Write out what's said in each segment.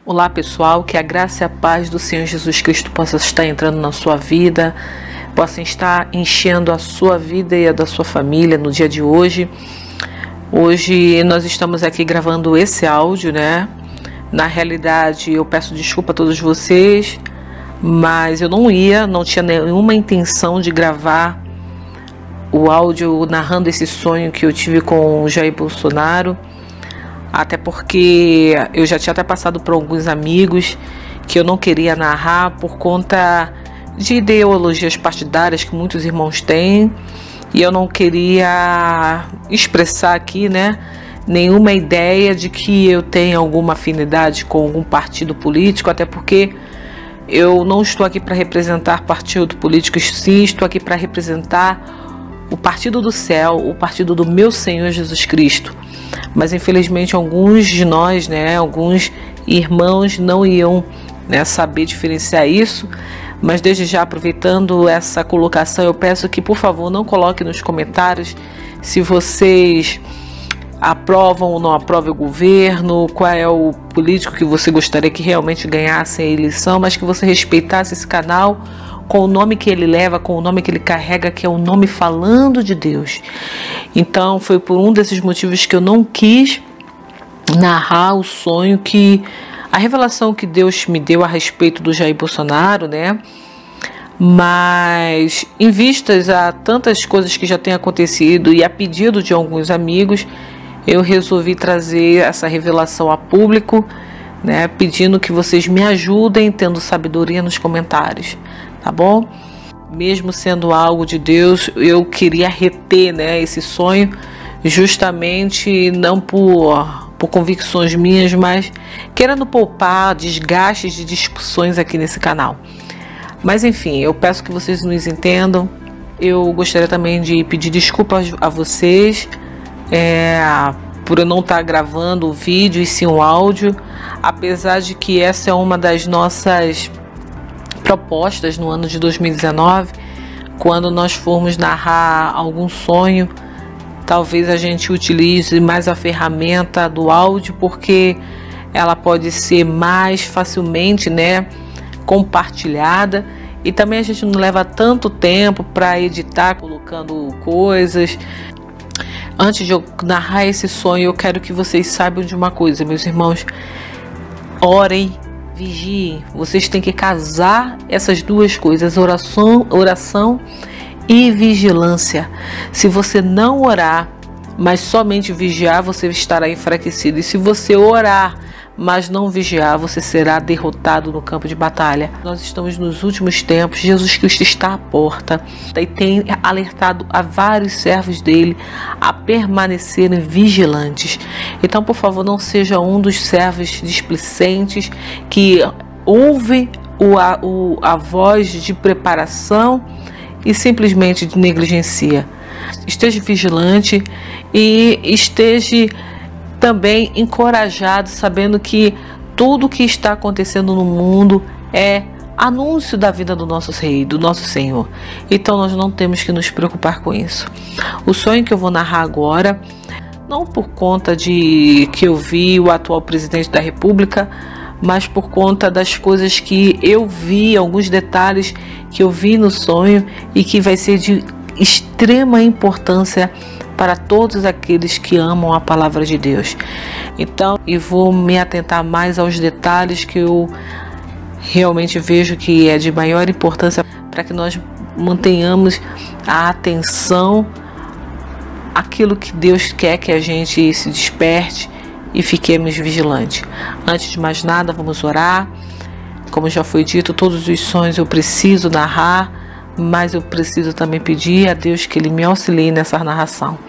Olá pessoal, que a graça e a paz do Senhor Jesus Cristo possa estar entrando na sua vida, possa estar enchendo a sua vida e a da sua família no dia de hoje. Hoje nós estamos aqui gravando esse áudio, né? Na realidade eu peço desculpa a todos vocês, mas eu não tinha nenhuma intenção de gravar o áudio narrando esse sonho que eu tive com o Jair Bolsonaro. Até porque eu já tinha até passado por alguns amigos que eu não queria narrar por conta de ideologias partidárias que muitos irmãos têm. E eu não queria expressar aqui, né, nenhuma ideia de que eu tenha alguma afinidade com algum partido político. Até porque eu não estou aqui para representar partido político, sim, estou aqui para representar o partido do céu, o partido do meu Senhor Jesus Cristo. Mas infelizmente alguns de nós, né, alguns irmãos não iam, né, saber diferenciar isso. Mas desde já, aproveitando essa colocação, eu peço que, por favor, não coloque nos comentários se vocês aprovam ou não aprovam o governo, qual é o político que você gostaria que realmente ganhasse a eleição, mas que você respeitasse esse canal com o nome que ele leva, com o nome que ele carrega, que é o nome falando de Deus. Então foi por um desses motivos que eu não quis narrar o sonho, a revelação que Deus me deu a respeito do Jair Bolsonaro, né? Mas em vistas a tantas coisas que já têm acontecido e a pedido de alguns amigos, eu resolvi trazer essa revelação a público, né? Pedindo que vocês me ajudem, tendo sabedoria nos comentários. Tá bom? Mesmo sendo algo de Deus, eu queria reter, né, esse sonho, justamente não por convicções minhas, mas querendo poupar desgastes de discussões aqui nesse canal. Mas enfim, eu peço que vocês nos entendam. Eu gostaria também de pedir desculpas a vocês por eu não estar gravando o vídeo e sim o áudio, apesar de que essa é uma das nossas propostas no ano de 2019, quando nós formos narrar algum sonho, talvez a gente utilize mais a ferramenta do áudio, porque ela pode ser mais facilmente, né, compartilhada, e também a gente não leva tanto tempo para editar, colocando coisas. Antes de eu narrar esse sonho, eu quero que vocês saibam de uma coisa, meus irmãos: orem, vigiem. Vocês têm que casar essas duas coisas, oração e vigilância. Se você não orar, mas somente vigiar, você estará enfraquecido. E se você orar, mas não vigiar, você será derrotado no campo de batalha. Nós estamos nos últimos tempos, Jesus Cristo está à porta e tem alertado a vários servos dele a permanecerem vigilantes. Então, por favor, não seja um dos servos displicentes que ouve a voz de preparação e simplesmente negligencia. Esteja vigilante e esteja também encorajado, sabendo que tudo que está acontecendo no mundo é anúncio da vida do nosso Rei, do nosso Senhor. Então nós não temos que nos preocupar com isso. O sonho que eu vou narrar agora, não por conta de que eu vi o atual presidente da República, mas por conta das coisas que eu vi, alguns detalhes que eu vi no sonho e que vai ser de extrema importância para todos aqueles que amam a palavra de Deus. Então, eu vou me atentar mais aos detalhes que eu realmente vejo que é de maior importância para que nós mantenhamos a atenção àquilo que Deus quer que a gente se desperte e fiquemos vigilantes. Antes de mais nada, vamos orar. Como já foi dito, todos os sonhos eu preciso narrar, mas eu preciso também pedir a Deus que Ele me auxilie nessa narração.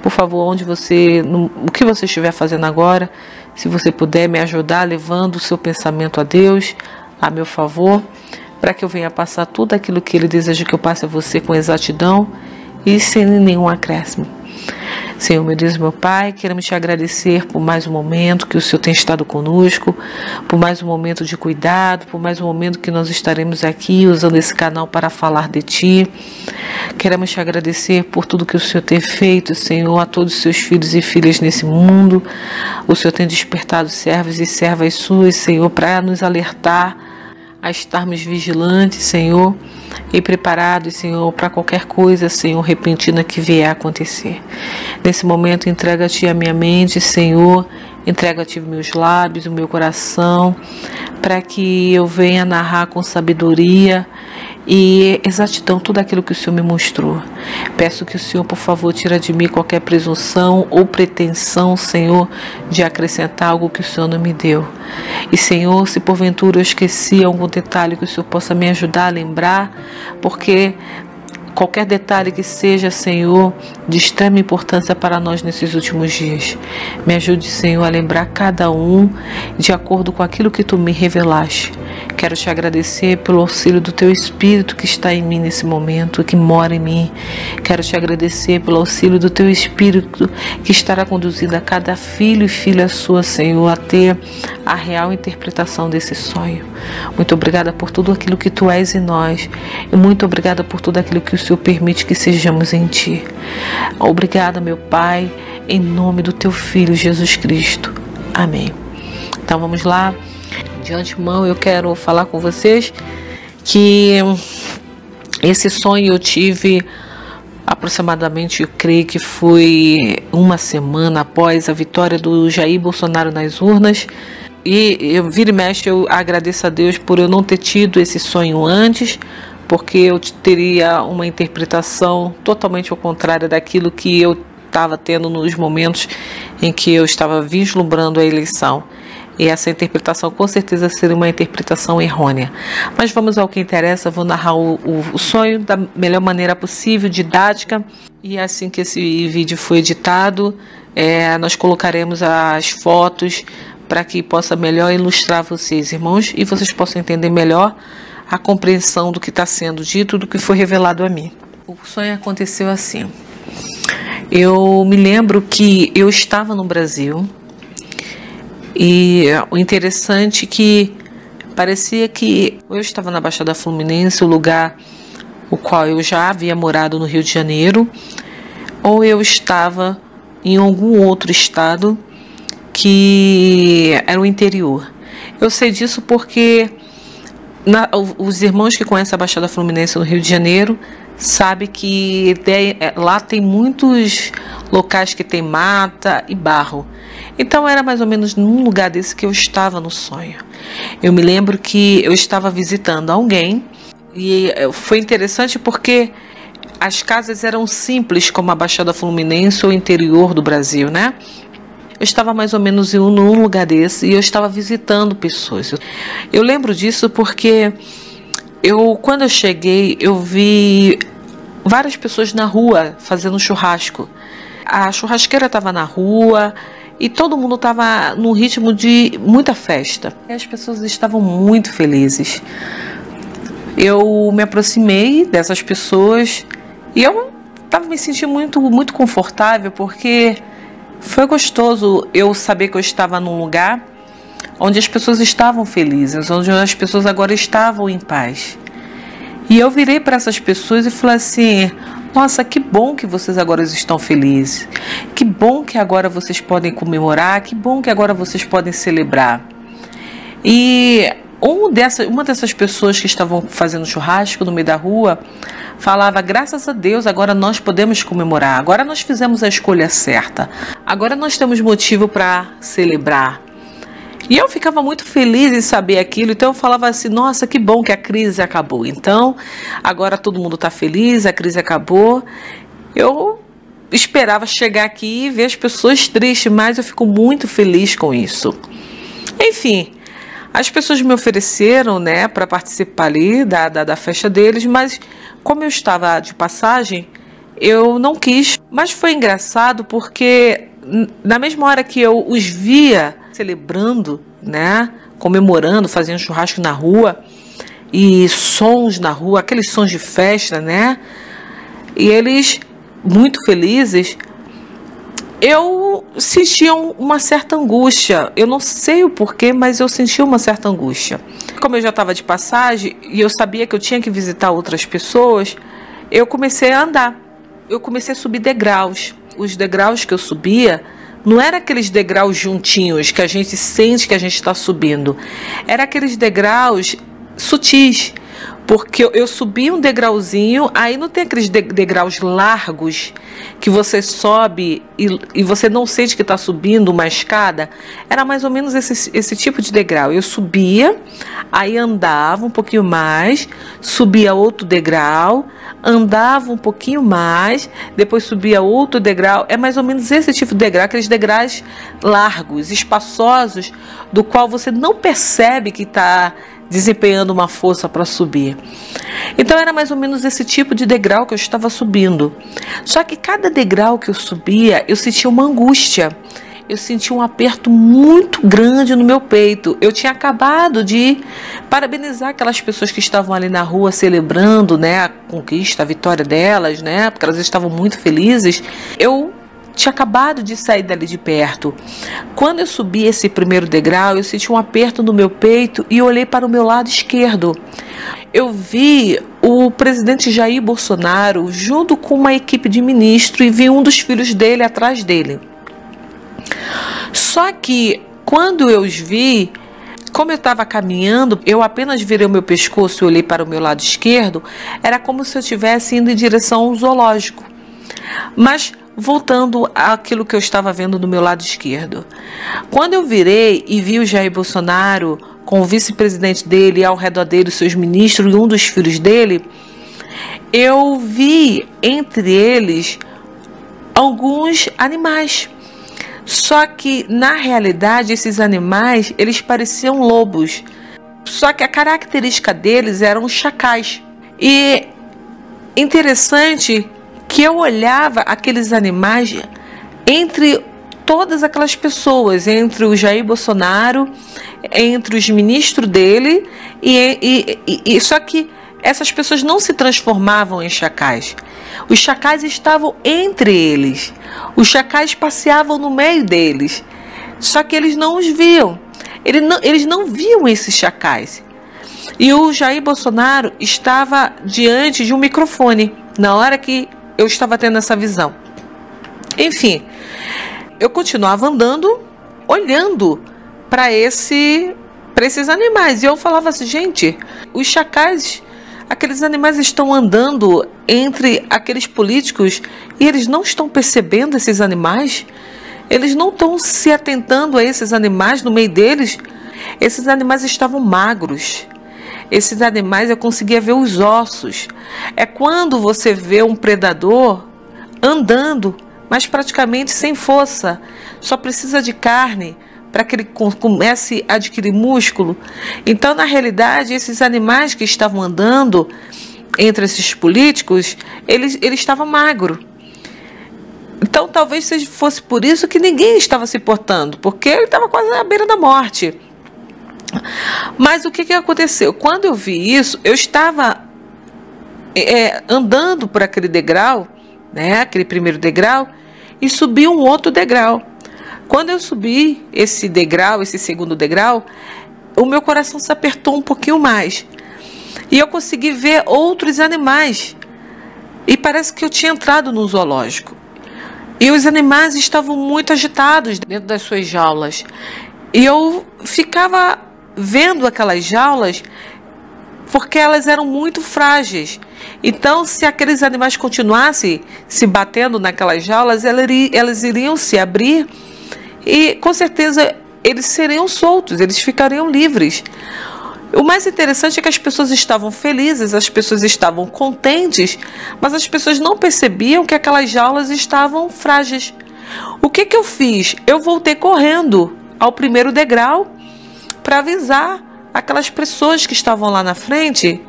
Por favor, o que você estiver fazendo agora, se você puder me ajudar levando o seu pensamento a Deus, a meu favor, para que eu venha passar tudo aquilo que Ele deseja que eu passe a você com exatidão e sem nenhum acréscimo. Senhor, meu Deus e meu Pai, queremos te agradecer por mais um momento que o Senhor tem estado conosco, por mais um momento de cuidado, por mais um momento que nós estaremos aqui usando esse canal para falar de Ti. Queremos te agradecer por tudo que o Senhor tem feito, Senhor, a todos os seus filhos e filhas nesse mundo. O Senhor tem despertado servos e servas suas, Senhor, para nos alertar a estarmos vigilantes, Senhor, e preparados, Senhor, para qualquer coisa, Senhor, repentina que vier a acontecer. Nesse momento, entrega-te a minha mente, Senhor, entrega-te meus lábios, o meu coração, para que eu venha narrar com sabedoria e exatidão tudo aquilo que o Senhor me mostrou. Peço que o Senhor, por favor, tire de mim qualquer presunção ou pretensão, Senhor, de acrescentar algo que o Senhor não me deu. E, Senhor, se porventura eu esqueci algum detalhe, que o Senhor possa me ajudar a lembrar, porque qualquer detalhe que seja, Senhor, de extrema importância para nós nesses últimos dias. Me ajude, Senhor, a lembrar cada um de acordo com aquilo que Tu me revelaste. Quero te agradecer pelo auxílio do Teu Espírito que está em mim nesse momento, que mora em mim. Quero te agradecer pelo auxílio do Teu Espírito que estará conduzindo a cada filho e filha sua, Senhor, a ter a real interpretação desse sonho. Muito obrigada por tudo aquilo que Tu és em nós e muito obrigada por tudo aquilo que o Senhor permite que sejamos em Ti. Obrigada, meu Pai, em nome do Teu Filho Jesus Cristo. Amém. Então vamos lá. De antemão eu quero falar com vocês que esse sonho eu tive aproximadamente, eu creio que foi uma semana após a vitória do Jair Bolsonaro nas urnas. E eu vira e mexe, eu agradeço a Deus por eu não ter tido esse sonho antes, porque eu teria uma interpretação totalmente ao contrário daquilo que eu estava tendo nos momentos em que eu estava vislumbrando a eleição. E essa interpretação com certeza seria uma interpretação errônea. Mas vamos ao que interessa, vou narrar o sonho da melhor maneira possível, didática. E assim que esse vídeo for editado, nós colocaremos as fotos para que possa melhor ilustrar vocês, irmãos, e vocês possam entender melhor a compreensão do que está sendo dito, do que foi revelado a mim. O sonho aconteceu assim. Eu me lembro que eu estava no Brasil e o interessante é que parecia que eu estava na Baixada Fluminense, o lugar o qual eu já havia morado no Rio de Janeiro, ou eu estava em algum outro estado que era o interior. Eu sei disso porque os irmãos que conhecem a Baixada Fluminense no Rio de Janeiro sabem que lá tem muitos locais que tem mata e barro. Então era mais ou menos num lugar desse que eu estava no sonho. Eu me lembro que eu estava visitando alguém e foi interessante porque as casas eram simples, como a Baixada Fluminense ou o interior do Brasil, né? Eu estava mais ou menos num lugar desse e eu estava visitando pessoas. Eu lembro disso porque quando eu cheguei, eu vi várias pessoas na rua fazendo churrasco. A churrasqueira estava na rua e todo mundo estava num ritmo de muita festa. E as pessoas estavam muito felizes. Eu me aproximei dessas pessoas e eu estava me sentindo muito confortável, porque foi gostoso eu saber que eu estava num lugar onde as pessoas estavam felizes, onde as pessoas agora estavam em paz. E eu virei para essas pessoas e falei assim: nossa, que bom que vocês agora estão felizes, que bom que agora vocês podem comemorar, que bom que agora vocês podem celebrar. E uma dessas pessoas que estavam fazendo churrasco no meio da rua falava: graças a Deus, agora nós podemos comemorar, agora nós fizemos a escolha certa, agora nós temos motivo para celebrar. E eu ficava muito feliz em saber aquilo, então eu falava assim: nossa, que bom que a crise acabou, então agora todo mundo está feliz, a crise acabou. Eu esperava chegar aqui e ver as pessoas tristes, mas eu fico muito feliz com isso. Enfim, as pessoas me ofereceram, né, para participar ali da festa deles, mas como eu estava de passagem, eu não quis. Mas foi engraçado porque na mesma hora que eu os via celebrando, né, comemorando, fazendo churrasco na rua e sons na rua, aqueles sons de festa, né, e eles muito felizes, eu sentia uma certa angústia. Eu não sei o porquê, mas eu sentia uma certa angústia. Como eu já estava de passagem e eu sabia que eu tinha que visitar outras pessoas, eu comecei a andar. Eu comecei a subir degraus. Os degraus que eu subia não eram aqueles degraus juntinhos que a gente sente que a gente está subindo. Era aqueles degraus sutis. Porque eu subi um degrauzinho, aí não tem aqueles degraus largos que você sobe e você não sente que está subindo uma escada. Era mais ou menos esse tipo de degrau. Eu subia, aí andava um pouquinho mais, subia outro degrau, andava um pouquinho mais, depois subia outro degrau. É mais ou menos esse tipo de degrau, aqueles degraus largos, espaçosos, do qual você não percebe que está desempenhando uma força para subir. Então era mais ou menos esse tipo de degrau que eu estava subindo. Só que cada degrau que eu subia, eu sentia uma angústia. Eu sentia um aperto muito grande no meu peito. Eu tinha acabado de parabenizar aquelas pessoas que estavam ali na rua celebrando, né, a conquista, a vitória delas, né, porque elas estavam muito felizes. Eu tinha acabado de sair dali de perto. Quando eu subi esse primeiro degrau, eu senti um aperto no meu peito e olhei para o meu lado esquerdo. Eu vi o presidente Jair Bolsonaro junto com uma equipe de ministros e vi um dos filhos dele atrás dele. Só que quando eu os vi, como eu estava caminhando, eu apenas virei o meu pescoço e olhei para o meu lado esquerdo, era como se eu estivesse indo em direção ao zoológico. Mas voltando àquilo que eu estava vendo do meu lado esquerdo. Quando eu virei e vi o Jair Bolsonaro com o vice-presidente dele, ao redor dele, os seus ministros e um dos filhos dele, eu vi entre eles alguns animais. Só que, na realidade, esses animais, eles pareciam lobos. Só que a característica deles eram os chacais. E interessante que eu olhava aqueles animais entre todas aquelas pessoas, entre o Jair Bolsonaro, entre os ministros dele, só que essas pessoas não se transformavam em chacais. Os chacais estavam entre eles, os chacais passeavam no meio deles, só que eles não os viam, eles não viam esses chacais. E o Jair Bolsonaro estava diante de um microfone, na hora que eu estava tendo essa visão. Enfim, eu continuava andando, olhando para esses animais. E eu falava assim, gente, os chacais, aqueles animais estão andando entre aqueles políticos e eles não estão percebendo esses animais? Eles não estão se atentando a esses animais no meio deles? Esses animais estavam magros. Esses animais eu conseguia ver os ossos. É quando você vê um predador andando, mas praticamente sem força. Só precisa de carne para que ele comece a adquirir músculo. Então, na realidade, esses animais que estavam andando entre esses políticos, ele estava magro. Então, talvez fosse por isso que ninguém estava se portando, porque ele estava quase à beira da morte. Mas o que aconteceu? Quando eu vi isso, eu estava andando por aquele degrau, né, aquele primeiro degrau, e subi um outro degrau. Quando eu subi esse degrau, esse segundo degrau, o meu coração se apertou um pouquinho mais. E eu consegui ver outros animais. E parece que eu tinha entrado no zoológico. E os animais estavam muito agitados dentro das suas jaulas. E eu ficava vendo aquelas jaulas porque elas eram muito frágeis. Então, se aqueles animais continuassem se batendo naquelas jaulas, elas iriam se abrir e, com certeza, eles seriam soltos, eles ficariam livres. O mais interessante é que as pessoas estavam felizes, as pessoas estavam contentes, mas as pessoas não percebiam que aquelas jaulas estavam frágeis. O que eu fiz? Eu voltei correndo ao primeiro degrau para avisar aquelas pessoas que estavam lá na frente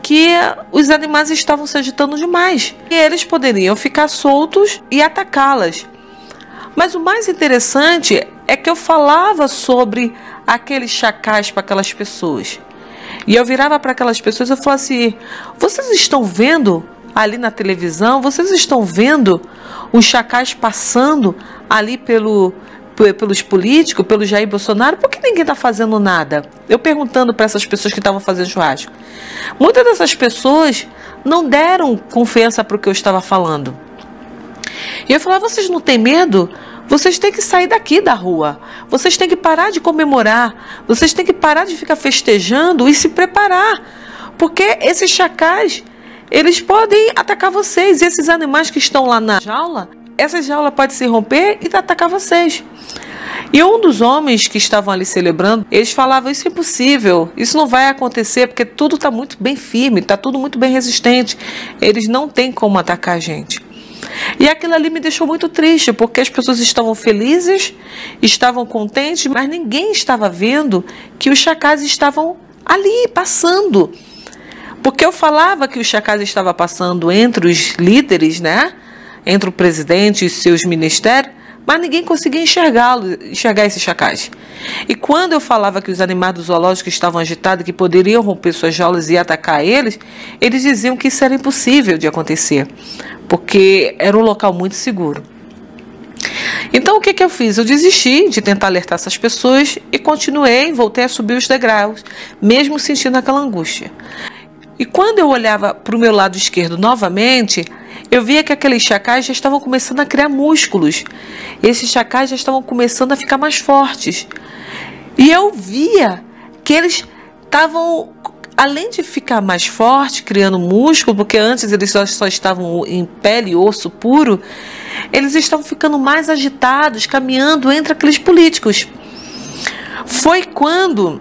que os animais estavam se agitando demais e eles poderiam ficar soltos e atacá-las. Mas o mais interessante é que eu falava sobre aqueles chacais para aquelas pessoas. E eu virava para aquelas pessoas e eu falava assim: vocês estão vendo ali na televisão? Vocês estão vendo os chacais passando ali pelos políticos, pelo Jair Bolsonaro, por que ninguém está fazendo nada? Eu perguntando para essas pessoas que estavam fazendo churrasco. Muitas dessas pessoas não deram confiança para o que eu estava falando. E eu falava, vocês não têm medo? Vocês têm que sair daqui da rua. Vocês têm que parar de comemorar. Vocês têm que parar de ficar festejando e se preparar. Porque esses chacais, eles podem atacar vocês. E esses animais que estão lá na jaula, essa jaula pode se romper e atacar vocês. E um dos homens que estavam ali celebrando, eles falavam, isso é impossível, isso não vai acontecer, porque tudo está muito bem firme, está tudo muito bem resistente. Eles não têm como atacar a gente. E aquilo ali me deixou muito triste, porque as pessoas estavam felizes, estavam contentes, mas ninguém estava vendo que os chacais estavam ali, passando. Porque eu falava que os chacais estavam passando entre os líderes, né? Entre o presidente e seus ministérios, mas ninguém conseguia enxergar esses chacais. E quando eu falava que os animais do zoológico estavam agitados, que poderiam romper suas jaulas e atacar eles diziam que isso era impossível de acontecer, porque era um local muito seguro. Então o que eu fiz? Eu desisti de tentar alertar essas pessoas e continuei, voltei a subir os degraus, mesmo sentindo aquela angústia. E quando eu olhava para o meu lado esquerdo novamente, eu via que aqueles chacais já estavam começando a criar músculos. Esses chacais já estavam começando a ficar mais fortes. E eu via que eles estavam, além de ficar mais fortes, criando músculo, porque antes eles só estavam em pele e osso puro, eles estavam ficando mais agitados, caminhando entre aqueles políticos. Foi quando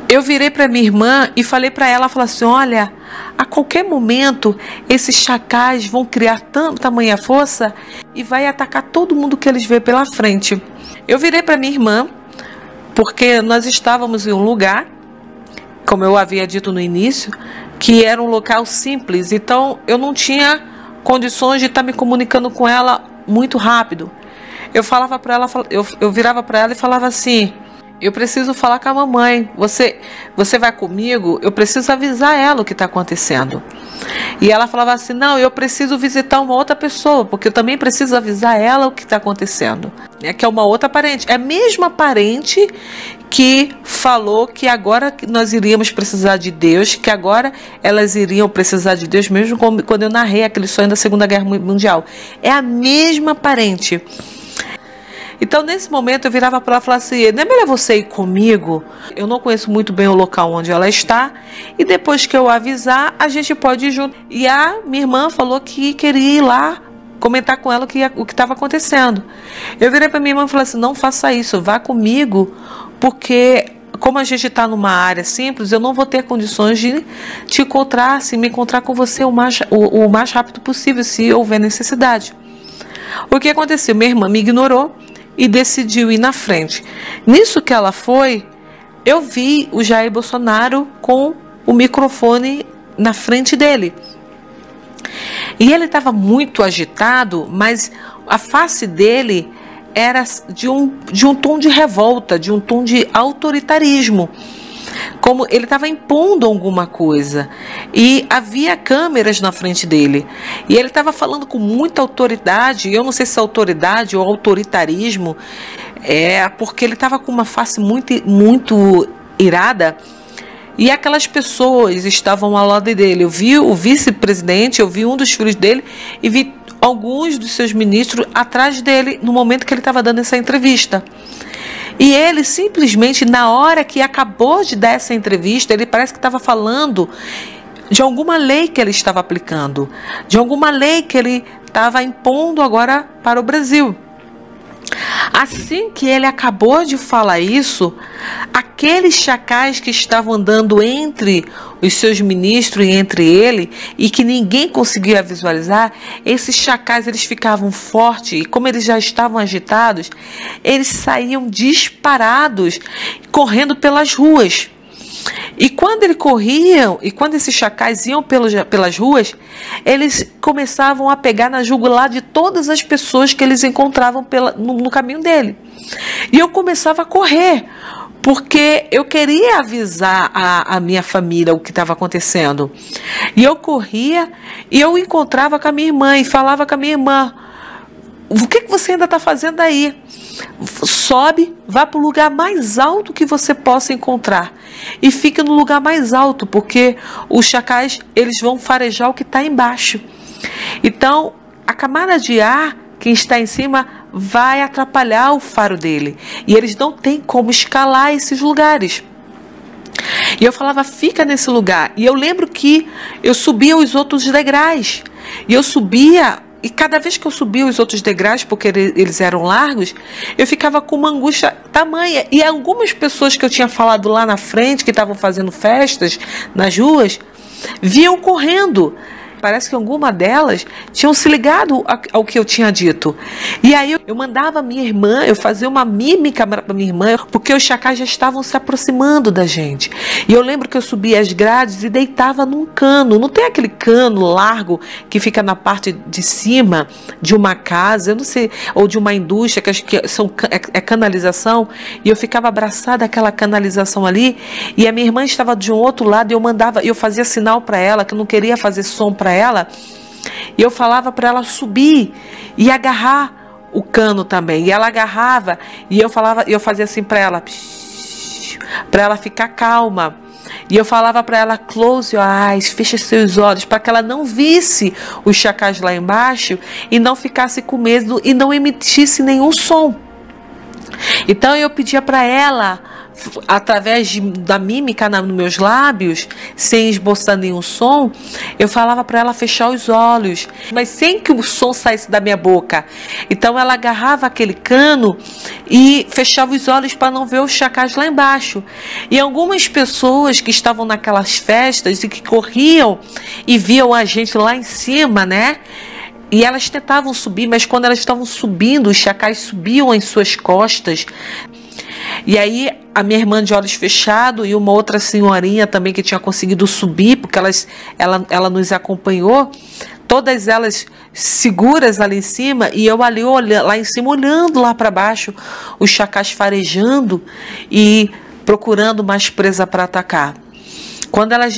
eu virei para minha irmã e falei para ela, falei assim, olha, a qualquer momento esses chacais vão criar tamanha força e vai atacar todo mundo que eles vêem pela frente. Eu virei para minha irmã, porque nós estávamos em um lugar, como eu havia dito no início, que era um local simples, então eu não tinha condições de estar me comunicando com ela muito rápido. Eu falava para ela, eu virava para ela e falava assim, eu preciso falar com a mamãe, você vai comigo? Eu preciso avisar ela o que está acontecendo. E ela falava assim, não, eu preciso visitar uma outra pessoa, porque eu também preciso avisar ela o que está acontecendo. Que é uma outra parente, é a mesma parente que falou que agora nós iríamos precisar de Deus, que agora elas iriam precisar de Deus, mesmo quando eu narrei aquele sonho da Segunda Guerra Mundial. É a mesma parente. Então, nesse momento, eu virava para ela e falava assim, não é melhor você ir comigo? Eu não conheço muito bem o local onde ela está, e depois que eu avisar, a gente pode ir junto. E a minha irmã falou que queria ir lá comentar com ela o que estava acontecendo. Eu virei para minha irmã e falei assim, não faça isso, vá comigo, porque como a gente está numa área simples, eu não vou ter condições de te encontrar, me encontrar com você o mais rápido possível, se houver necessidade. O que aconteceu? Minha irmã me ignorou e decidiu ir na frente. Nisso que ela foi, eu vi o Jair Bolsonaro com o microfone na frente dele. E ele estava muito agitado, mas a face dele era de um tom de revolta, de um tom de autoritarismo. Como ele estava impondo alguma coisa, e havia câmeras na frente dele, e ele estava falando com muita autoridade. Eu não sei se é autoridade ou autoritarismo, porque ele estava com uma face muito irada, e aquelas pessoas estavam ao lado dele. Eu vi o vice-presidente, eu vi um dos filhos dele, e vi alguns dos seus ministros atrás dele no momento que ele estava dando essa entrevista. E ele simplesmente, na hora que acabou de dar essa entrevista, ele parece que estava falando de alguma lei que ele estava aplicando, de alguma lei que ele estava impondo agora para o Brasil. Assim que ele acabou de falar isso, aqueles chacais que estavam andando entre os seus ministros e entre ele, e que ninguém conseguia visualizar, esses chacais eles ficavam fortes, e como eles já estavam agitados, eles saíam disparados, correndo pelas ruas. E quando ele corria, e quando esses chacais iam pelas ruas, eles começavam a pegar na jugular de todas as pessoas que eles encontravam no caminho dele. E eu começava a correr, porque eu queria avisar a minha família o que estava acontecendo. E eu corria e eu encontrava com a minha irmã e falava com a minha irmã: o que você ainda está fazendo aí? Sobe, vá para o lugar mais alto que você possa encontrar e fique no lugar mais alto, porque os chacais, eles vão farejar o que está embaixo. Então, a camada de ar que está em cima vai atrapalhar o faro dele e eles não têm como escalar esses lugares. E eu falava: fica nesse lugar. E eu lembro que eu subia os outros degraus e eu subia. E cada vez que eu subia os outros degraus, porque eles eram largos, eu ficava com uma angústia tamanha. E algumas pessoas que eu tinha falado lá na frente, que estavam fazendo festas nas ruas, vinham correndo. Parece que alguma delas tinham se ligado ao que eu tinha dito. E aí eu mandava a minha irmã, eu fazia uma mímica para minha irmã, porque os chacais já estavam se aproximando da gente. E eu lembro que eu subia as grades e deitava num cano. Não tem aquele cano largo que fica na parte de cima de uma casa, eu não sei, ou de uma indústria, que acho que é canalização. E eu ficava abraçada àquela canalização ali. E a minha irmã estava de um outro lado e eu fazia sinal para ela que eu não queria fazer som para ela, e eu falava para ela subir e agarrar o cano também, e ela agarrava, e eu fazia assim para ela ficar calma, e eu falava para ela: close your eyes, feche seus olhos, para que ela não visse os chacais lá embaixo e não ficasse com medo e não emitisse nenhum som. Então eu pedia para ela, através da mímica nos meus lábios, sem esboçar nenhum som, eu falava para ela fechar os olhos, mas sem que o som saísse da minha boca. Então ela agarrava aquele cano e fechava os olhos para não ver os chacais lá embaixo. E algumas pessoas que estavam naquelas festas e que corriam e viam a gente lá em cima, né? E elas tentavam subir, mas quando elas estavam subindo, os chacais subiam em suas costas. E aí a minha irmã de olhos fechados e uma outra senhorinha também que tinha conseguido subir, porque ela nos acompanhou, todas elas seguras ali em cima, e eu ali lá em cima olhando lá para baixo, os chacais farejando e procurando mais presa para atacar.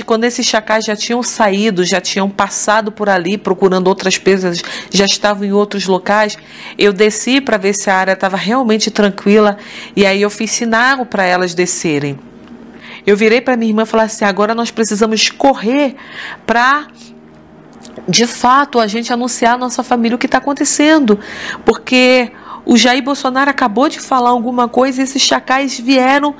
Quando esses chacais já tinham saído, já tinham passado por ali procurando outras presas, já estavam em outros locais, eu desci para ver se a área estava realmente tranquila, e aí eu fiz sinal para elas descerem. Eu virei para minha irmã e falei assim: agora nós precisamos correr para, de fato, a gente anunciar à nossa família o que está acontecendo, porque o Jair Bolsonaro acabou de falar alguma coisa e esses chacais vieram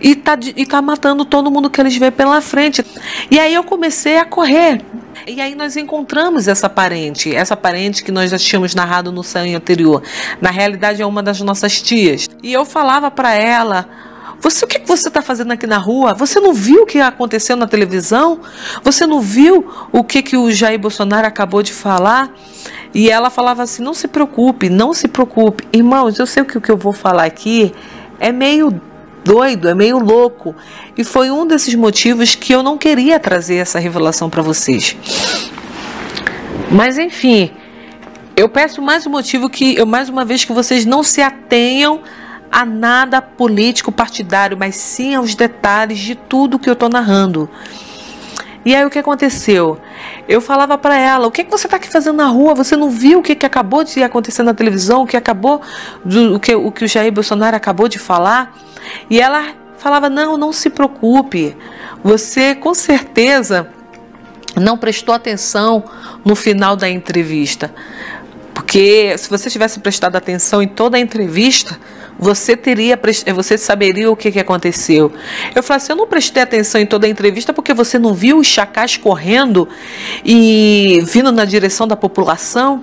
e tá matando todo mundo que eles vêem pela frente. E aí eu comecei a correr. E aí nós encontramos essa parente que nós já tínhamos narrado no sonho anterior. Na realidade é uma das nossas tias. E eu falava para ela: o que você está fazendo aqui na rua? Você não viu o que aconteceu na televisão? Você não viu o que o Jair Bolsonaro acabou de falar? E ela falava assim: não se preocupe, não se preocupe. Irmãos, eu sei que o que eu vou falar aqui é meio doido, é meio louco. E foi um desses motivos que eu não queria trazer essa revelação para vocês. Mas enfim, eu peço mais uma vez que vocês não se atenham a nada político partidário, mas sim aos detalhes de tudo que eu estou narrando. E aí o que aconteceu? Eu falava para ela: o que você está aqui fazendo na rua? Você não viu o que acabou de acontecer na televisão? O que o Jair Bolsonaro acabou de falar? E ela falava: não se preocupe. Você com certeza não prestou atenção no final da entrevista. Porque se você tivesse prestado atenção em toda a entrevista, você saberia o que aconteceu. Eu falei assim: eu não prestei atenção em toda a entrevista porque você não viu os chacais correndo e vindo na direção da população?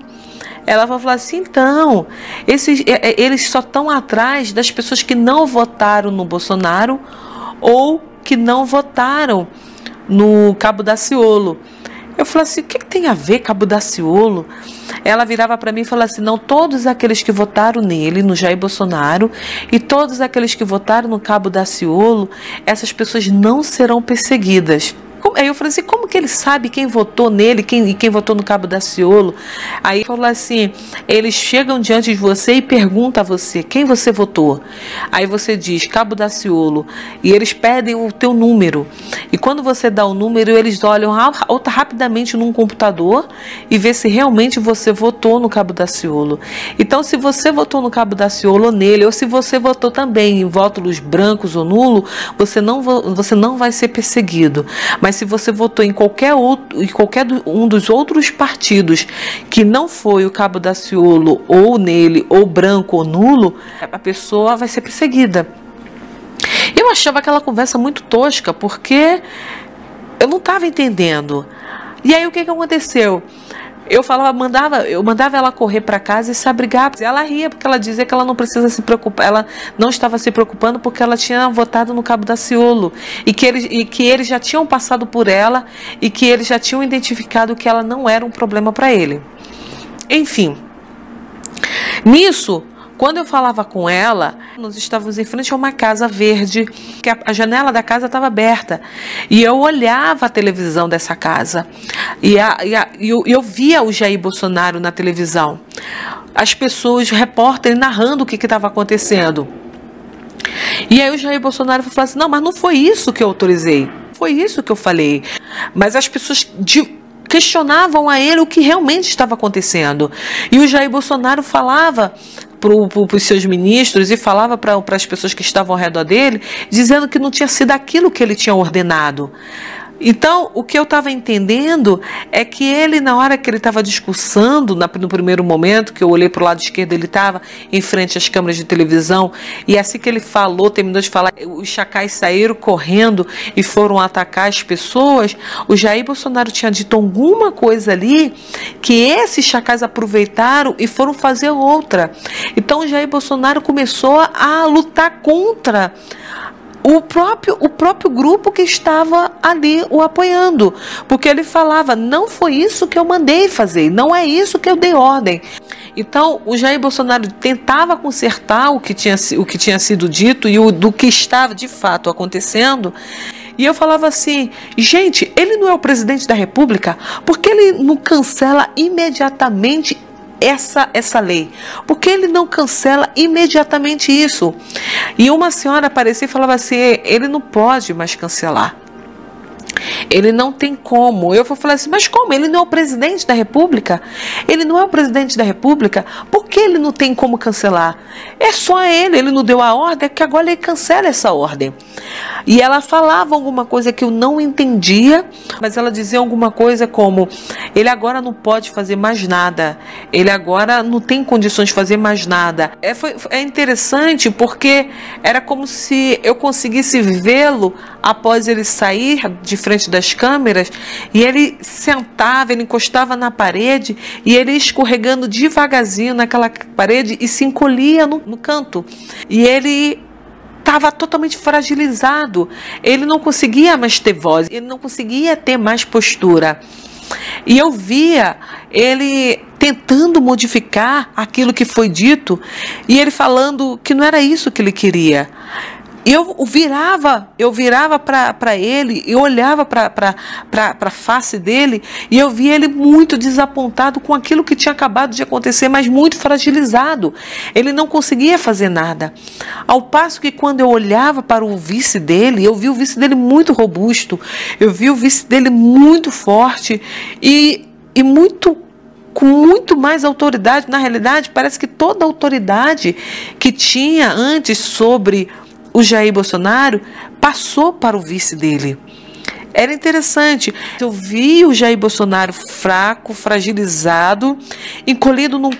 Ela vai falar assim: então, eles só estão atrás das pessoas que não votaram no Bolsonaro ou que não votaram no Cabo Daciolo. Eu falei assim: o que tem a ver Cabo Daciolo? Ela virava para mim e falava assim: não, todos aqueles que votaram nele, no Jair Bolsonaro, e todos aqueles que votaram no Cabo Daciolo, essas pessoas não serão perseguidas. Aí eu falei assim, como que ele sabe quem votou nele, quem votou no Cabo Daciolo? Aí ele falou assim, eles chegam diante de você e perguntam a você, quem você votou? Aí você diz, Cabo Daciolo, e eles pedem o teu número. E quando você dá o número, eles olham rapidamente num computador e vê se realmente você votou no Cabo Daciolo. Então, se você votou no Cabo Daciolo ou nele, ou se você votou também em votos brancos ou nulo, você não vai ser perseguido. Mas se você votou em qualquer um dos outros partidos que não foi o Cabo Daciolo ou nele, ou branco ou nulo, a pessoa vai ser perseguida. Eu achava aquela conversa muito tosca, porque eu não estava entendendo. E aí o que aconteceu? Eu mandava ela correr para casa e se abrigar. Ela ria porque ela dizia que ela não precisa se preocupar, ela não estava se preocupando porque ela tinha votado no Cabo Daciolo e que eles já tinham passado por ela e que eles já tinham identificado que ela não era um problema para ele. Enfim, nisso, quando eu falava com ela, nós estávamos em frente a uma casa verde, que a janela da casa estava aberta. E eu olhava a televisão dessa casa. E eu via o Jair Bolsonaro na televisão. As pessoas, os repórteres, narrando o que estava acontecendo. E aí o Jair Bolsonaro falou assim, não, mas não foi isso que eu autorizei. Foi isso que eu falei. Mas as pessoas questionavam a ele o que realmente estava acontecendo. E o Jair Bolsonaro falava para os seus ministros e falava para as pessoas que estavam ao redor dele, dizendo que não tinha sido aquilo que ele tinha ordenado. Então, o que eu estava entendendo é que ele, na hora que ele estava discursando, no primeiro momento, que eu olhei para o lado esquerdo, ele estava em frente às câmeras de televisão, e assim que ele falou, terminou de falar, os chacais saíram correndo e foram atacar as pessoas. O Jair Bolsonaro tinha dito alguma coisa ali, que esses chacais aproveitaram e foram fazer outra. Então, o Jair Bolsonaro começou a lutar contra o próprio grupo que estava ali o apoiando, porque ele falava, não foi isso que eu mandei fazer, não é isso que eu dei ordem. Então o Jair Bolsonaro tentava consertar o que tinha sido dito e do que estava de fato acontecendo. E eu falava assim, gente, ele não é o presidente da República, porque ele não cancela imediatamente essa lei? Porque ele não cancela imediatamente isso? E uma senhora aparecia e falava assim, ele não pode mais cancelar. Ele não tem como. Eu vou falar assim, mas como? Ele não é o presidente da República? Ele não é o presidente da República? Por que ele não tem como cancelar? É só ele não deu a ordem, é que agora ele cancela essa ordem. E ela falava alguma coisa que eu não entendia, mas ela dizia alguma coisa como, ele agora não pode fazer mais nada, ele agora não tem condições de fazer mais nada. É interessante porque era como se eu conseguisse vê-lo após ele sair de frente das câmeras, e ele sentava, ele encostava na parede e ele escorregando devagarzinho naquela parede e se encolhia no canto. E ele estava totalmente fragilizado, ele não conseguia mais ter voz, ele não conseguia ter mais postura. E eu via ele tentando modificar aquilo que foi dito e ele falando que não era isso que ele queria. Eu virava para ele, eu olhava para a face dele e eu via ele muito desapontado com aquilo que tinha acabado de acontecer, mas muito fragilizado. Ele não conseguia fazer nada. Ao passo que quando eu olhava para o vice dele, eu vi o vice dele muito robusto, eu vi o vice dele muito forte e com muito mais autoridade. Na realidade, parece que toda a autoridade que tinha antes sobre o Jair Bolsonaro passou para o vice dele. Era interessante. Eu vi o Jair Bolsonaro fraco, fragilizado, encolhido num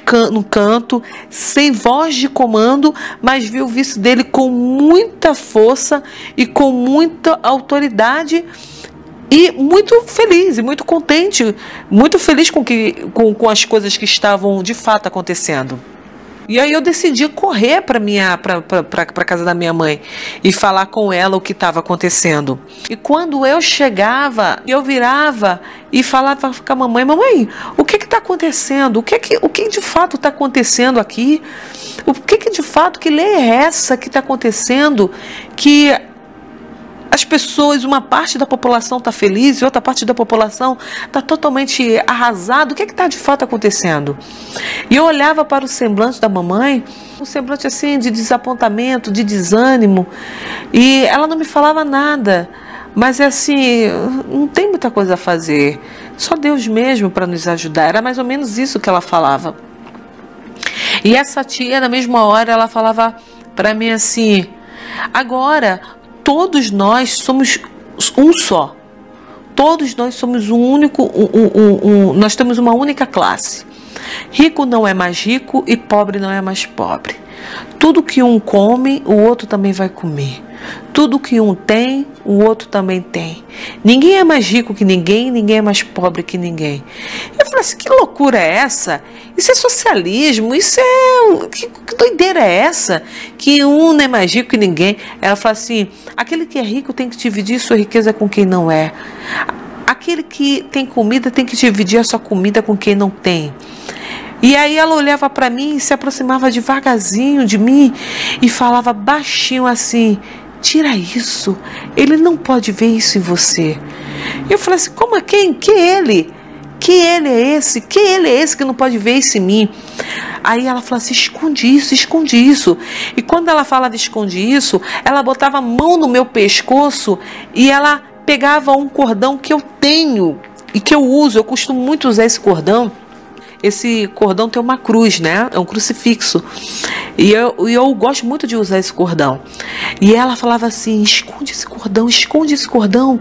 canto, sem voz de comando, mas vi o vice dele com muita força e com muita autoridade e muito feliz e muito contente, muito feliz com as coisas que estavam de fato acontecendo. E aí eu decidi correr para a casa da minha mãe e falar com ela o que estava acontecendo. E quando eu chegava, eu virava e falava com a mamãe, mamãe, o que está acontecendo? O que de fato está acontecendo aqui? O que de fato, que lei é essa que está acontecendo? Que As pessoas, uma parte da população está feliz e outra parte da população está totalmente arrasada. O que está de fato acontecendo? E eu olhava para o semblante da mamãe, um semblante assim de desapontamento, de desânimo, e ela não me falava nada. Mas é assim, não tem muita coisa a fazer, só Deus mesmo para nos ajudar. Era mais ou menos isso que ela falava. E essa tia, na mesma hora, ela falava para mim assim: agora todos nós somos um só. Todos nós somos um único, nós temos uma única classe. Rico não é mais rico e pobre não é mais pobre. Tudo que um come, o outro também vai comer. Tudo que um tem, o outro também tem. Ninguém é mais rico que ninguém, ninguém é mais pobre que ninguém. Eu falei assim, que loucura é essa? Isso é socialismo, isso é... Que doideira é essa? Que um não é mais rico que ninguém. Ela falou assim, aquele que é rico tem que dividir sua riqueza com quem não é. Aquele que tem comida tem que dividir a sua comida com quem não tem. E aí ela olhava para mim e se aproximava devagarzinho de mim e falava baixinho assim, tira isso, ele não pode ver isso em você. Eu falei assim, como é quem? Que ele? Que ele é esse? Que ele é esse que não pode ver isso em mim? Aí ela falou assim, esconde isso, esconde isso. E quando ela falava esconde isso, ela botava a mão no meu pescoço e ela pegava um cordão que eu tenho e que eu uso, eu costumo muito usar esse cordão. Esse cordão tem uma cruz, né? É um crucifixo. E eu gosto muito de usar esse cordão. E ela falava assim, esconde esse cordão, esconde esse cordão.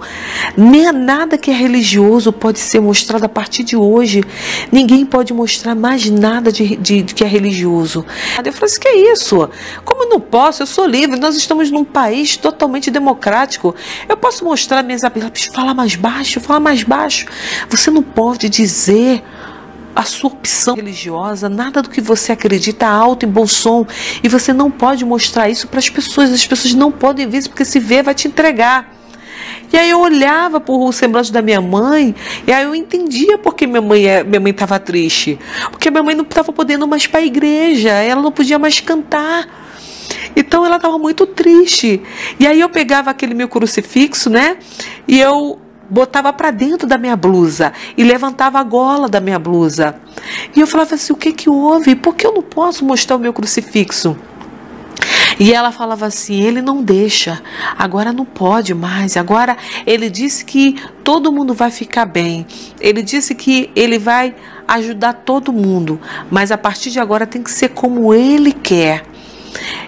Nem nada que é religioso pode ser mostrado a partir de hoje. Ninguém pode mostrar mais nada de que é religioso. Eu falei assim, que é isso? Como eu não posso? Eu sou livre. Nós estamos num país totalmente democrático. Eu posso mostrar minhas habilidades. Fala mais baixo, fala mais baixo. Você não pode dizer a sua opção religiosa, nada do que você acredita alto em bom som, e você não pode mostrar isso para as pessoas não podem ver isso, porque se ver vai te entregar. E aí eu olhava para o semblante da minha mãe, e aí eu entendia porque minha mãe estava triste, porque minha mãe não estava podendo mais para a igreja, ela não podia mais cantar. Então ela estava muito triste. E aí eu pegava aquele meu crucifixo, né, e eu botava para dentro da minha blusa e levantava a gola da minha blusa. E eu falava assim, o que que houve? Por que eu não posso mostrar o meu crucifixo? E ela falava assim, ele não deixa, agora não pode mais, agora ele disse que todo mundo vai ficar bem, ele disse que ele vai ajudar todo mundo, mas a partir de agora tem que ser como ele quer.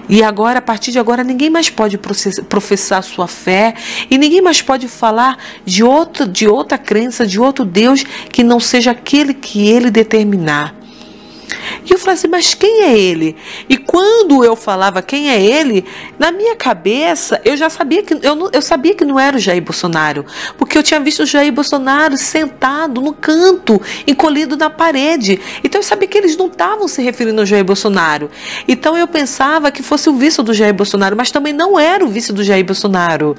E agora, a partir de agora, ninguém mais pode professar sua fé e ninguém mais pode falar de outra crença, de outro Deus que não seja aquele que ele determinar. E eu falei assim, mas quem é ele? E quando eu falava quem é ele, na minha cabeça, eu já sabia que eu sabia que não era o Jair Bolsonaro, porque eu tinha visto o Jair Bolsonaro sentado no canto, encolhido na parede. Então eu sabia que eles não estavam se referindo ao Jair Bolsonaro. Então eu pensava que fosse o vice do Jair Bolsonaro, mas também não era o vice do Jair Bolsonaro.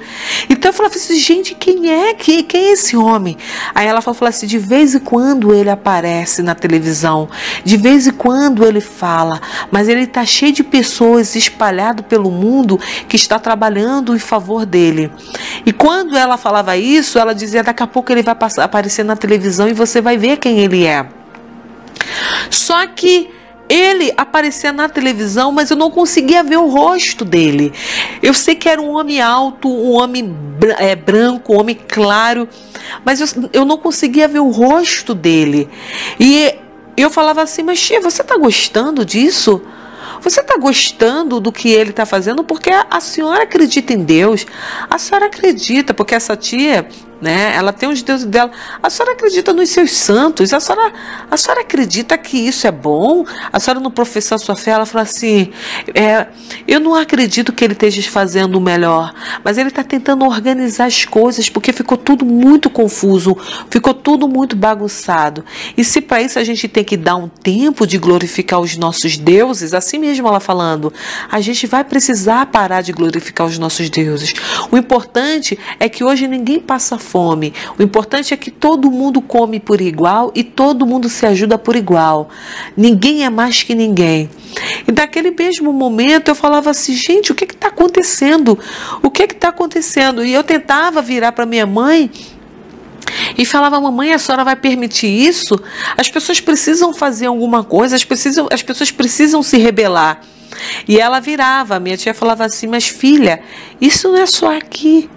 Então eu falava assim, gente, quem é esse homem? Aí ela falou assim, de vez em quando ele aparece na televisão, de vez em quando ele fala, mas ele está cheio de pessoas espalhado pelo mundo que está trabalhando em favor dele. E quando ela falava isso, ela dizia, daqui a pouco ele vai aparecer na televisão e você vai ver quem ele é. Só que ele aparecia na televisão, mas eu não conseguia ver o rosto dele. Eu sei que era um homem alto, um homem branco, um homem claro, mas eu não conseguia ver o rosto dele. E eu falava assim, mas tia, você está gostando disso? Você está gostando do que ele está fazendo? Porque a senhora acredita em Deus. A senhora acredita, porque essa tia, né, ela tem os deuses dela. A senhora acredita nos seus santos. A senhora acredita que isso é bom? A senhora não professa a sua fé? Ela fala assim, eu não acredito que ele esteja fazendo o melhor, mas ele está tentando organizar as coisas, porque ficou tudo muito confuso, ficou tudo muito bagunçado. E se para isso a gente tem que dar um tempo de glorificar os nossos deuses, assim mesmo ela falando, a gente vai precisar parar de glorificar os nossos deuses. O importante é que hoje ninguém passa fome. O importante é que todo mundo come por igual e todo mundo se ajuda por igual. Ninguém é mais que ninguém. E naquele mesmo momento eu falava assim, gente, o que está acontecendo? O que está acontecendo? E eu tentava virar para minha mãe e falava, mamãe, a senhora vai permitir isso? As pessoas precisam fazer alguma coisa, as pessoas precisam se rebelar. E ela virava, minha tia falava assim, mas filha, isso não é só aqui,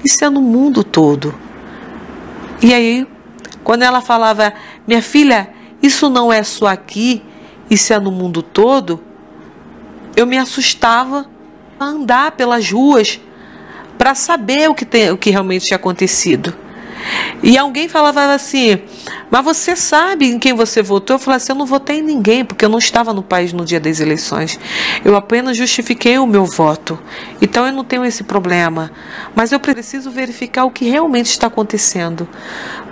isso é no mundo todo. E aí, quando ela falava, minha filha, isso não é só aqui, isso é no mundo todo, eu me assustava a andar pelas ruas para saber o que realmente tinha acontecido. E alguém falava assim, mas você sabe em quem você votou? Eu falava assim, eu não votei em ninguém, porque eu não estava no país no dia das eleições. Eu apenas justifiquei o meu voto. Então eu não tenho esse problema. Mas eu preciso verificar o que realmente está acontecendo.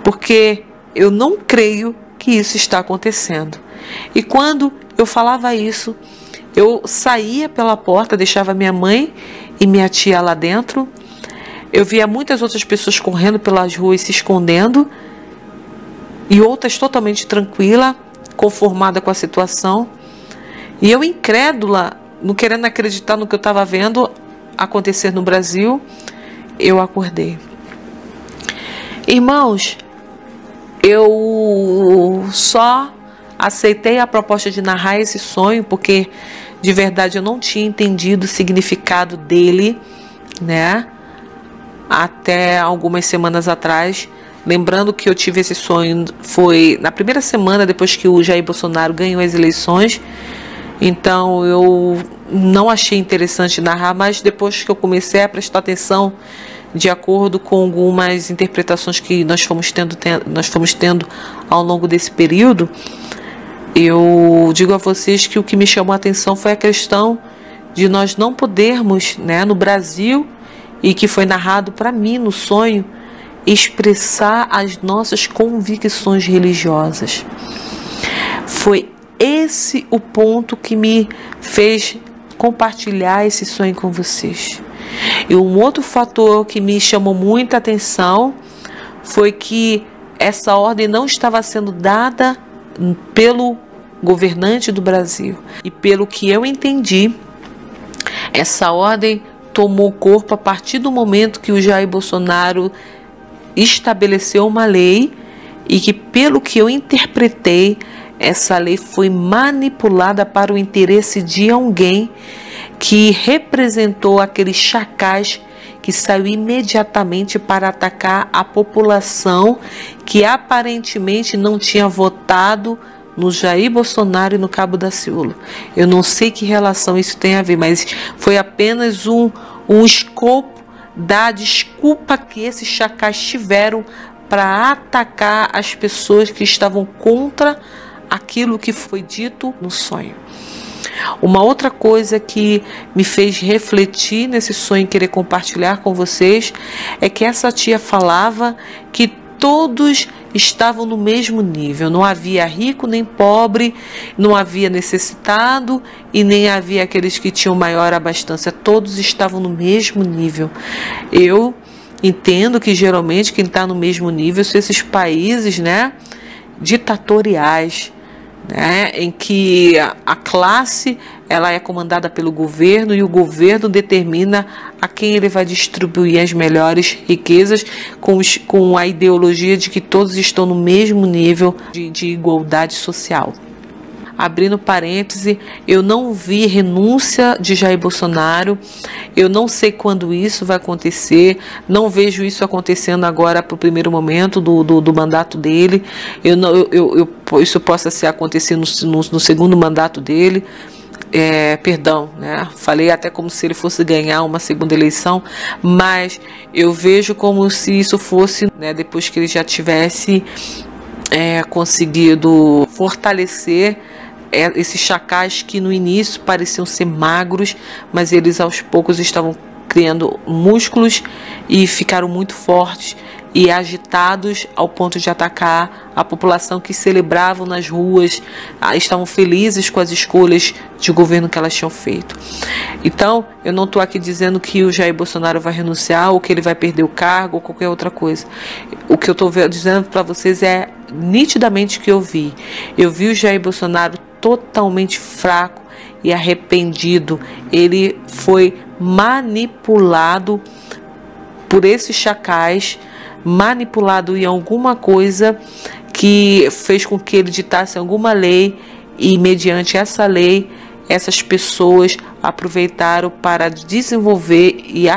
Porque eu não creio que isso está acontecendo. E quando eu falava isso, eu saía pela porta, deixava minha mãe e minha tia lá dentro. Eu via muitas outras pessoas correndo pelas ruas, se escondendo, e outras totalmente tranquila, conformada com a situação. E eu incrédula, não querendo acreditar no que eu estava vendo acontecer no Brasil, eu acordei. Irmãos, eu só aceitei a proposta de narrar esse sonho, porque de verdade eu não tinha entendido o significado dele, né? Até algumas semanas atrás, lembrando que eu tive esse sonho, foi na primeira semana depois que o Jair Bolsonaro ganhou as eleições. Então eu não achei interessante narrar, mas depois que eu comecei a prestar atenção, de acordo com algumas interpretações que nós fomos tendo ao longo desse período, eu digo a vocês que o que me chamou a atenção foi a questão de nós não podermos, né, no Brasil, e que foi narrado para mim no sonho, expressar as nossas convicções religiosas. Foi esse o ponto que me fez compartilhar esse sonho com vocês. E um outro fator que me chamou muita atenção foi que essa ordem não estava sendo dada pelo governante do Brasil. E pelo que eu entendi, essa ordem tomou corpo a partir do momento que o Jair Bolsonaro estabeleceu uma lei e que, pelo que eu interpretei, essa lei foi manipulada para o interesse de alguém que representou aqueles chacais que saiu imediatamente para atacar a população que aparentemente não tinha votado no Jair Bolsonaro e no Cabo Daciolo. Eu não sei que relação isso tem a ver, mas foi apenas um escopo da desculpa que esses chacais tiveram para atacar as pessoas que estavam contra aquilo que foi dito no sonho. Uma outra coisa que me fez refletir nesse sonho e querer compartilhar com vocês é que essa tia falava que todos estavam no mesmo nível, não havia rico nem pobre, não havia necessitado e nem havia aqueles que tinham maior abastança, todos estavam no mesmo nível. Eu entendo que geralmente quem está no mesmo nível são esses países, né, ditatoriais, né, em que a classe ela é comandada pelo governo e o governo determina a quem ele vai distribuir as melhores riquezas com a ideologia de que todos estão no mesmo nível de igualdade social. Abrindo parêntese, eu não vi renúncia de Jair Bolsonaro, eu não sei quando isso vai acontecer, não vejo isso acontecendo agora para o primeiro momento do mandato dele, isso possa ser acontecer no segundo mandato dele, falei até como se ele fosse ganhar uma segunda eleição, mas eu vejo como se isso fosse, né, depois que ele já tivesse conseguido fortalecer esses chacais que no início pareciam ser magros, mas eles aos poucos estavam criando músculos e ficaram muito fortes e agitados ao ponto de atacar a população que celebravam nas ruas, estavam felizes com as escolhas de governo que elas tinham feito. Então, eu não estou aqui dizendo que o Jair Bolsonaro vai renunciar ou que ele vai perder o cargo ou qualquer outra coisa. O que eu estou dizendo para vocês é nitidamente o que eu vi. Eu vi o Jair Bolsonaro totalmente fraco e arrependido. Ele foi manipulado por esses chacais, manipulado em alguma coisa que fez com que ele ditasse alguma lei, e mediante essa lei essas pessoas aproveitaram para desenvolver e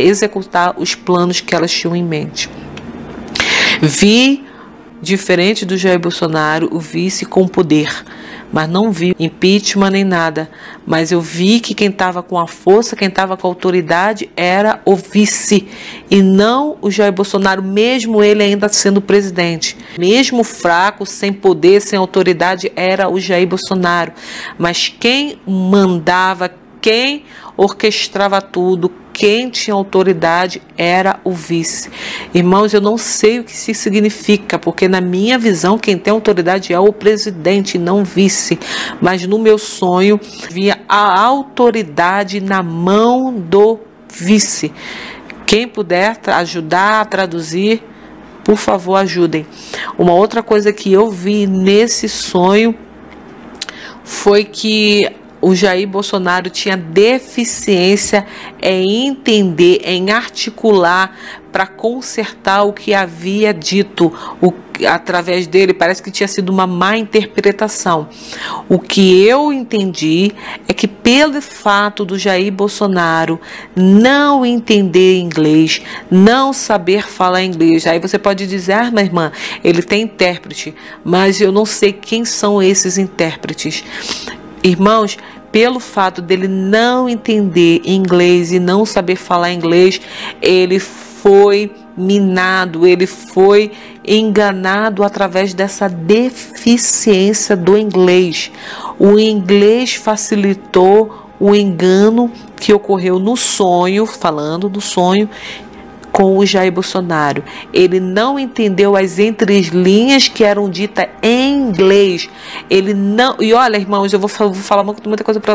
executar os planos que elas tinham em mente. Vi, diferente do Jair Bolsonaro, o vice com poder, mas não vi impeachment nem nada. Mas eu vi que quem estava com a força, quem estava com a autoridade era o vice e não o Jair Bolsonaro, mesmo ele ainda sendo presidente. Mesmo fraco, sem poder, sem autoridade, era o Jair Bolsonaro. Mas quem mandava, quem orquestrava tudo, quem tinha autoridade era o vice. Irmãos, eu não sei o que isso significa, porque na minha visão quem tem autoridade é o presidente, não o vice. Mas no meu sonho via a autoridade na mão do vice. Quem puder ajudar a traduzir, por favor, ajudem. Uma outra coisa que eu vi nesse sonho foi que o Jair Bolsonaro tinha deficiência em entender, em articular para consertar o que havia dito. Através dele, parece que tinha sido uma má interpretação. O que eu entendi é que pelo fato do Jair Bolsonaro não entender inglês, não saber falar inglês, aí você pode dizer, ah, minha irmã, ele tem intérprete, mas eu não sei quem são esses intérpretes. Irmãos, pelo fato dele não entender inglês e não saber falar inglês, ele foi minado, ele foi enganado através dessa deficiência do inglês. O inglês facilitou o engano que ocorreu no sonho, falando do sonho, com o Jair Bolsonaro. Ele não entendeu as entrelinhas que eram ditas em inglês. Ele não... E olha, irmãos, eu vou falar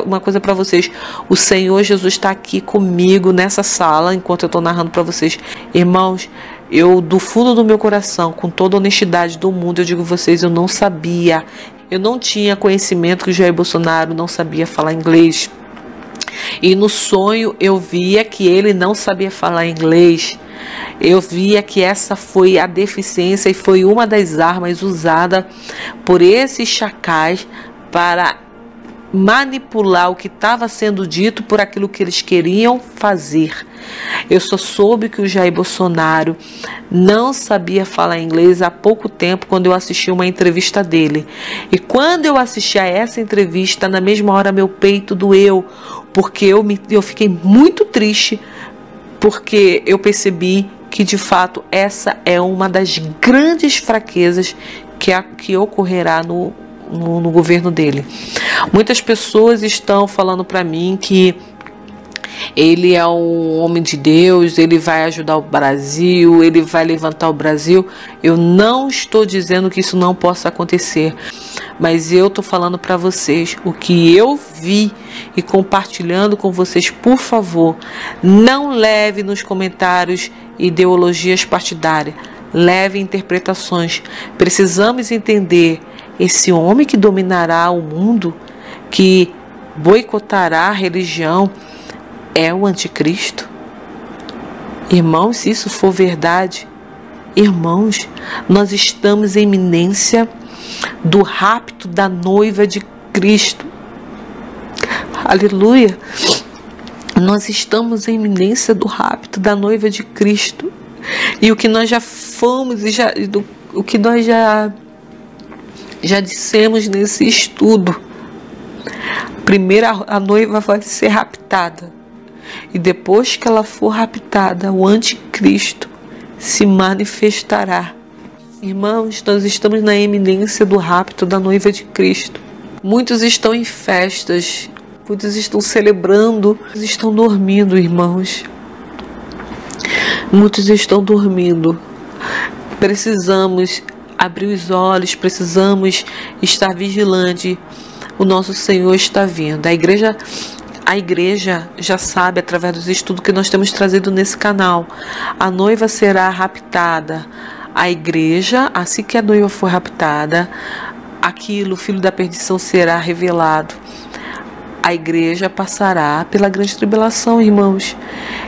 uma coisa para vocês. O Senhor Jesus está aqui comigo nessa sala, enquanto eu estou narrando para vocês. Irmãos, eu, do fundo do meu coração, com toda a honestidade do mundo, eu digo a vocês, eu não sabia. Eu não tinha conhecimento que o Jair Bolsonaro não sabia falar inglês. E no sonho eu via que ele não sabia falar inglês. Eu via que essa foi a deficiência e foi uma das armas usada por esses chacais para manipular o que estava sendo dito por aquilo que eles queriam fazer. Eu só soube que o Jair Bolsonaro não sabia falar inglês há pouco tempo, quando eu assisti uma entrevista dele. E quando eu assisti a essa entrevista, na mesma hora meu peito doeu, porque eu fiquei muito triste, porque eu percebi que de fato essa é uma das grandes fraquezas que ocorrerá no governo dele. Muitas pessoas estão falando para mim que ele é um homem de Deus, ele vai ajudar o Brasil, ele vai levantar o Brasil. Eu não estou dizendo que isso não possa acontecer, mas eu estou falando para vocês o que eu vi e compartilhando com vocês. Por favor, não leve nos comentários ideologias partidárias, leve interpretações. Precisamos entender esse homem que dominará o mundo, que boicotará a religião, é o anticristo. Irmãos, se isso for verdade, irmãos, nós estamos em iminência do rapto da noiva de Cristo. Aleluia! Nós estamos em iminência do rapto da noiva de Cristo. E o que nós já fomos e o que nós já dissemos nesse estudo. Primeiro a noiva vai ser raptada. E depois que ela for raptada, o anticristo se manifestará. Irmãos, nós estamos na iminência do rapto da noiva de Cristo. Muitos estão em festas, muitos estão celebrando, muitos estão dormindo, irmãos. Muitos estão dormindo. Precisamos abrir os olhos, precisamos estar vigilante. O nosso Senhor está vindo. A igreja já sabe, através dos estudos que nós temos trazido nesse canal. A noiva será raptada. A igreja, assim que a noiva for raptada, o filho da perdição será revelado. A igreja passará pela grande tribulação, irmãos.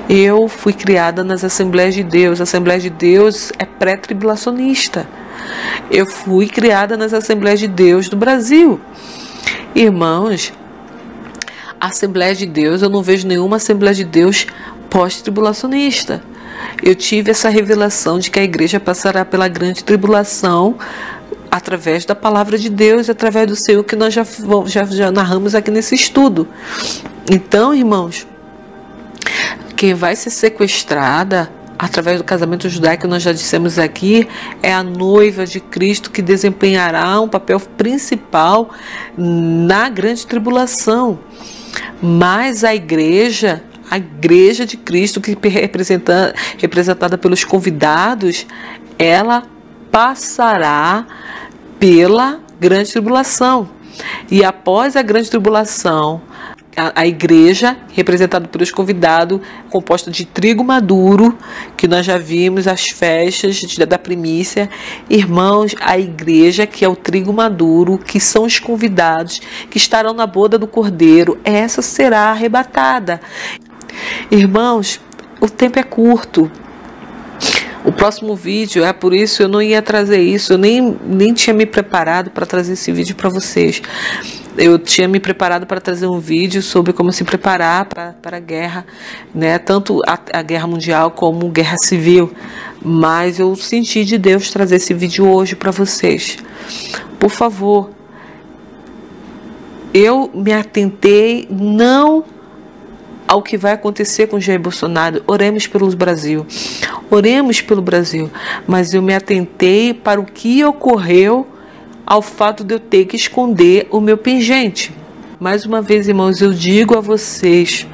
Eu fui criada nas Assembleias de Deus. A Assembleia de Deus é pré-tribulacionista. Eu fui criada nas Assembleias de Deus do Brasil. Irmãos, a Assembleia de Deus, eu não vejo nenhuma Assembleia de Deus pós-tribulacionista. Eu tive essa revelação de que a igreja passará pela grande tribulação através da palavra de Deus, através do Senhor, que nós já narramos aqui nesse estudo. Então, irmãos, quem vai ser sequestrada através do casamento judaico, nós já dissemos aqui, é a noiva de Cristo, que desempenhará um papel principal na grande tribulação. Mas a igreja de Cristo, que representada pelos convidados, ela passará pela grande tribulação. E após a grande tribulação, a igreja, representada pelos convidados, composta de trigo maduro, que nós já vimos as festas da primícia. Irmãos, a igreja, que é o trigo maduro, que são os convidados, que estarão na boda do Cordeiro, essa será arrebatada. Irmãos, o tempo é curto. O próximo vídeo, por isso eu não ia trazer isso, eu nem tinha me preparado para trazer esse vídeo para vocês. Eu tinha me preparado para trazer um vídeo sobre como se preparar para a guerra, né? Tanto a guerra mundial como a guerra civil. Mas eu senti de Deus trazer esse vídeo hoje para vocês. Por favor, eu me atentei não ao que vai acontecer com Jair Bolsonaro. Oremos pelo Brasil. Oremos pelo Brasil. Mas eu me atentei para o que ocorreu ao fato de eu ter que esconder o meu pingente. Mais uma vez, irmãos, eu digo a vocês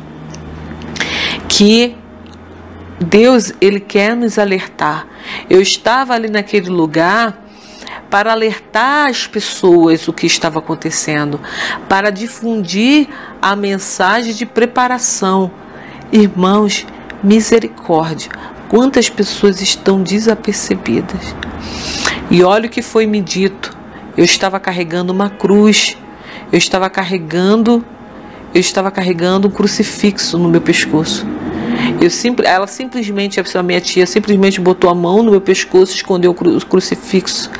que Deus, Ele quer nos alertar. Eu estava ali naquele lugar para alertar as pessoas o que estava acontecendo, para difundir a mensagem de preparação. Irmãos, misericórdia, quantas pessoas estão desapercebidas. E olha o que foi me dito. Eu estava carregando uma cruz, eu estava carregando um crucifixo no meu pescoço. A minha tia simplesmente botou a mão no meu pescoço e escondeu o crucifixo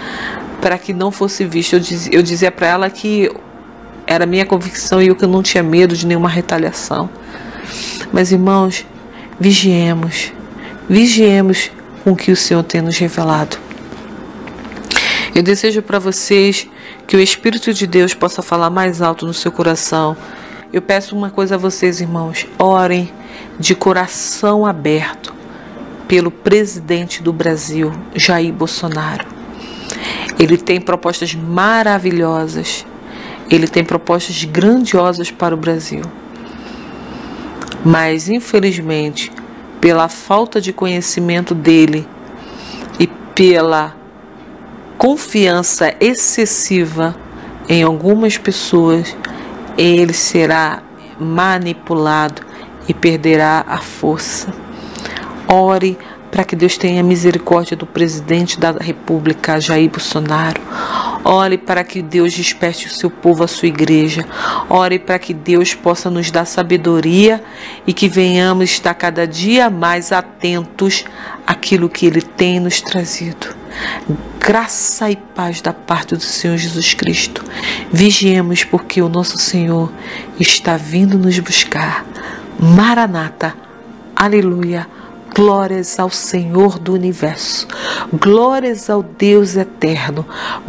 para que não fosse visto. Eu dizia para ela que era minha convicção e eu que não tinha medo de nenhuma retaliação. Mas, irmãos, vigiemos com o que o Senhor tem nos revelado. Eu desejo para vocês que o Espírito de Deus possa falar mais alto no seu coração. Eu peço uma coisa a vocês, irmãos. Orem de coração aberto pelo presidente do Brasil, Jair Bolsonaro. Ele tem propostas maravilhosas. Ele tem propostas grandiosas para o Brasil. Mas, infelizmente, pela falta de conhecimento dele e pela confiança excessiva em algumas pessoas, ele será manipulado e perderá a força. Ore para que Deus tenha misericórdia do presidente da República, Jair Bolsonaro. Ore para que Deus desperte o seu povo, a sua igreja. Ore para que Deus possa nos dar sabedoria e que venhamos estar cada dia mais atentos àquilo que Ele tem nos trazido. Graça e paz da parte do Senhor Jesus Cristo. Vigiemos, porque o nosso Senhor está vindo nos buscar. Maranata, aleluia. Glórias ao Senhor do universo, glórias ao Deus eterno,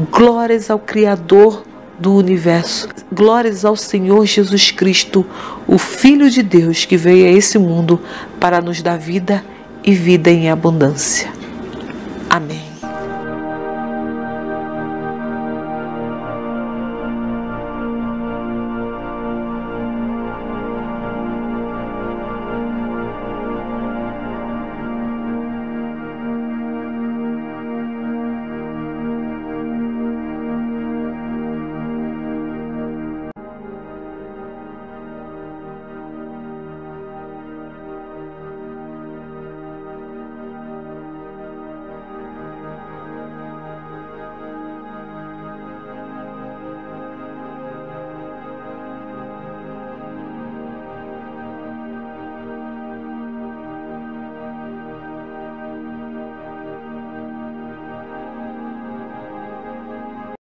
glórias ao Criador do universo, glórias ao Senhor Jesus Cristo, o Filho de Deus que veio a esse mundo para nos dar vida e vida em abundância. Amém.